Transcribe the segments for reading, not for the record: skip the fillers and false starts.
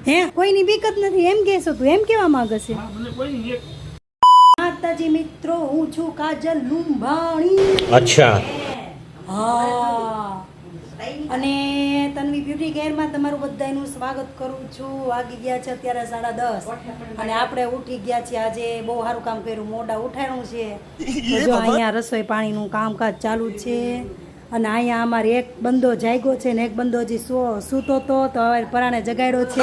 હે કોઈની બીક જ નથી એમ કહેશો તું એમ કેવા માંગે છે માતાજી મિત્રો હું છું કાજલ લુંબાણી અચ્છા હા અને તન્વી બ્યુટી કેરમાં તમારું બધાનું સ્વાગત કરું છું વાગી ગયા છે અત્યારે 10:30 અને આપણે ઉઠી ગયા છીએ આજે બહુ સારું કામ કર્યું મોડા ઉઠાડ્યું છે તો જો અહીંયા રસોઈ પાણીનું કામકાજ ચાલુ છે અને અહીંયા અમારે એક બંદો જાગ્યો છે ને એક બંદો હજી સૂતો તો હવે પરાણે જગાડ્યો છે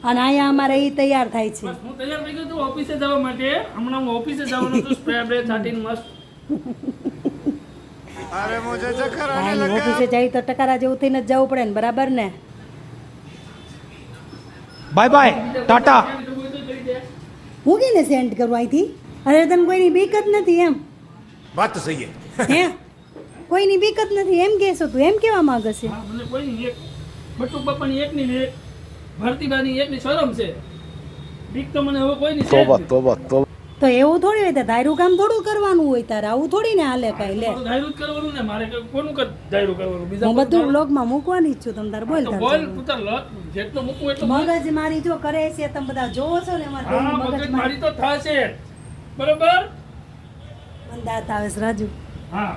અને અહીંયા અમારે એ તૈયાર થાય છે હું તૈયાર થઈ ગયો છું ઓફિસે જવા માટે હમણાં હું ઓફિસે જવાનું છું સ્પ્રે બ્રે છાટીને મસ્ત अरे मुझे चक्कर आने लगा ઓફિસે જાય તો ટકારા જેવું થઈને જ જવું પડે ને બરાબર ને બાય બાય ટાટા હું કેને સેન્ડ કરું અહીંથી અરે તને કોઈની બીક જ નથી એમ बात तो सही है હે કોઈની બીક જ નથી એમ કહેશો તું એમ કેવા માંગે છે હા મને કોઈ નહીં એક બટુ પપ્પાની એકની ને એક ભારતીબાની એકની શરમ છે બીક તો મને હવે કોઈ નહીં છે તો એવું થોડી હોય ધાર્યું કામ થોડું કરવાનું હોય તારે આવું થોડી ને હાલે કાંઈ લે ધાયરું જ કરવાનું ને મારે કોનું કદ ધાયરું કરવાનું બીજા હું બધું બ્લોગમાં મૂકવાની જ છું તમે તારે બોલ તો તારે બોલ તું તાર લત જેટલો મૂકવું એટલો બોલ. મગજ મારી જો કરે છે તમે બધા જોવો છો ને અમારે હા બેયની મગજ મગજ મારી તો થાશે બરોબર અંદાજ આવે છે રાજુ હા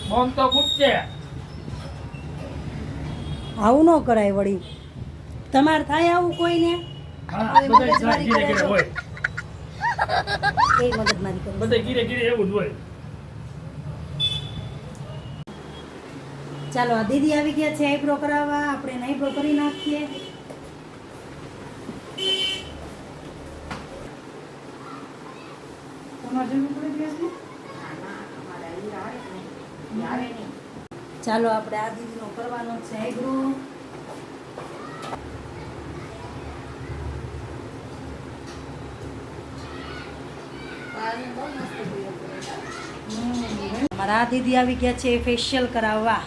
બોમ્બ તો ફૂટશે આવું ન કરાય વળી તમારે થાય આવું કોઈને હા બધા ગીરે ગીરે હોય એ મગજમારી કરે બધા ગીરે ગીરે એવું જ હોય ચાલો આ દીદી આવી ગયા છે આઈબ્રો કરાવવા આપણે એને આઈબ્રો કરી નાખીએ ચાલો આપણે આ દીદીનો કરવાનો છે આઈબ્રો મારા દીદી આવી ગયા છે ફેશિયલ કરાવવા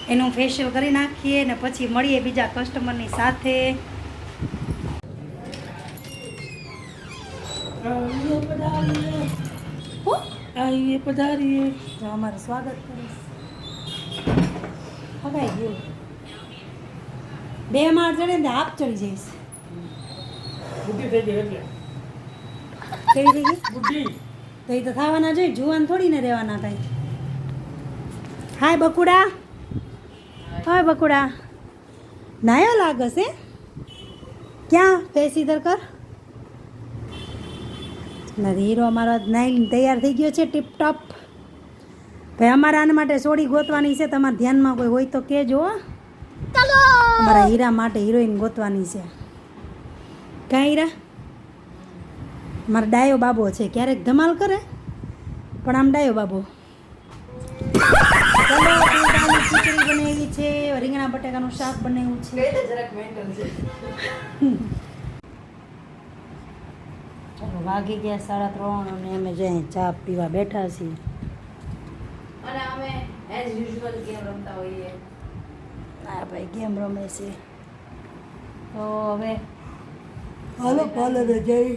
એનું ફેશિયલ કરી નાખીએ ને પછી મળીએ બીજા કસ્ટમરની સાથે આવીએ પધારીએ તો અમારું સ્વાગત કરીશ હગાઈ ગયું બે માળ ચડે ને હાફ ચડી જઈશ બુદ્ધિ થઈ ગઈ એટલે કેવી થઈ ગઈ બુદ્ધિ તો એ તો ખાવાના જોઈએ જુવાન થોડી ને રહેવાના થાય હાય બકુડા હાય બકુડા નાયો લાગે છે ક્યાં ફેસ ઇધર કર નથી હીરો અમારો નાઈને તૈયાર થઈ ગયો છે ટીપ ટોપ ભાઈ અમારે આના માટે સોડી ગોતવાની છે તમારા ધ્યાનમાં કોઈ હોય તો કહેજો હો. અમારા હીરા માટે હિરોઈન ગોતવાની છે કાં હીરા મારો ડાયો બાબો છે ક્યારેક ધમાલ કરે પણ આમ ડાયો બાબો ચલો રીંગણાની ખીચડી બનાવી છે રીંગણા બટાકાનું શાક બનાવ્યું છે ચલો વાગી ગયા 3:30 અને અમે જઈ ચા પીવા બેઠા છીએ અને અમે એઝ યુઝ્યુઅલ ગેમ રમતા હોઈએ. હા ભાઈ ગેમ રમે છે તો હવે હાલો પાર્લરે જઈ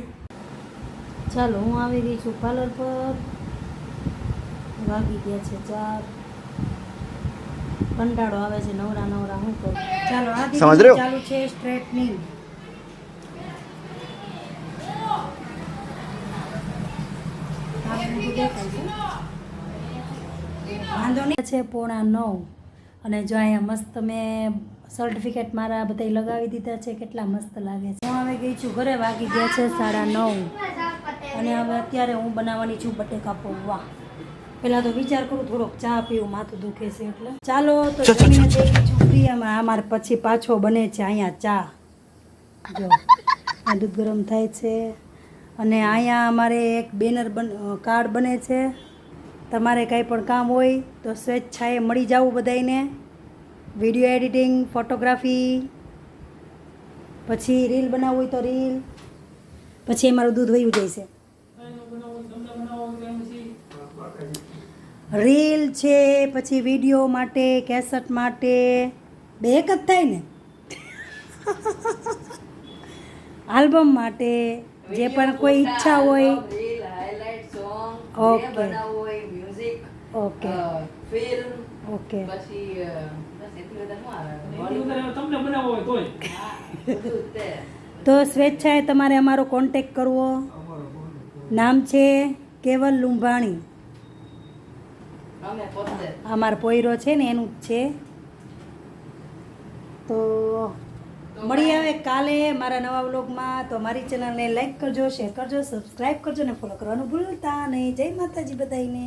ચાલો હું આવી રહી છું પાર્લર પર વાગી ગયા છે 4 કંટાળો આવે છે નવરા નવરા હું કરું ચાલો આ સમજ રહ્યો? ચાલુ છે સ્ટ્રેટનિંગ વાંધો નહીં છે 8:45 અને જો અહીંયા મસ્ત મેં સર્ટિફિકેટ મારા બધા લગાવી દીધા છે કેટલા મસ્ત લાગે છે હું હવે ગઈ છું ઘરે વાગી ગયા છે 9:30 અને હવે અત્યારે હું બનાવવાની છું બટેકા પૌવા પહેલાં તો વિચાર કરું થોડોક ચા પીવું માથું દુખે છે એટલે ચાલો તો જમીને જઈ ગઈ છું ફ્રીમાં અમારે પછી પાછો બને છે અહીંયા ચા જો આ દૂધ ગરમ થાય છે અને અહીંયા અમારે એક બેનર કાર્ડ બને છે તમારે કાંઈ પણ કામ હોય તો સ્વેચ્છાએ મળી જવું બધાને વિડીયો એડિટિંગ ફોટોગ્રાફી પછી રીલ બનાવવું હોય તો રીલ પછી અમારું દૂધ વયું જાય છે રીલ છે પછી વિડીયો માટે કેસેટ માટે બે એક જ થાય ને આલ્બમ માટે જે પણ કોઈ ઈચ્છા હોય રીલ હાઇલાઇટ સોંગ ઓકે. બનાવવું હોય મ્યુઝિક ઓકે ફિલ્મ ઓકે પછી બસ એટલું બધા એથી વધારે હવે તમને બનાવવો હોય તોય બધું તે તો સ્વેચ્છાએ તમારે અમારો કોન્ટેક કરવો. નામ છે કેવલ લુંભાણી. અમે પોતે અમારો પોયરો છે ને એનું જ છે. તો મળી આવે કાલે મારા નવા વ્લોગમાં. તો મારી ચેનલને લાઈક કરજો, શેર કરજો, સબસ્ક્રાઈબ કરજો ને ફોલો કરવાનું ભૂલતા નહીં. જય માતાજી બધાઈને.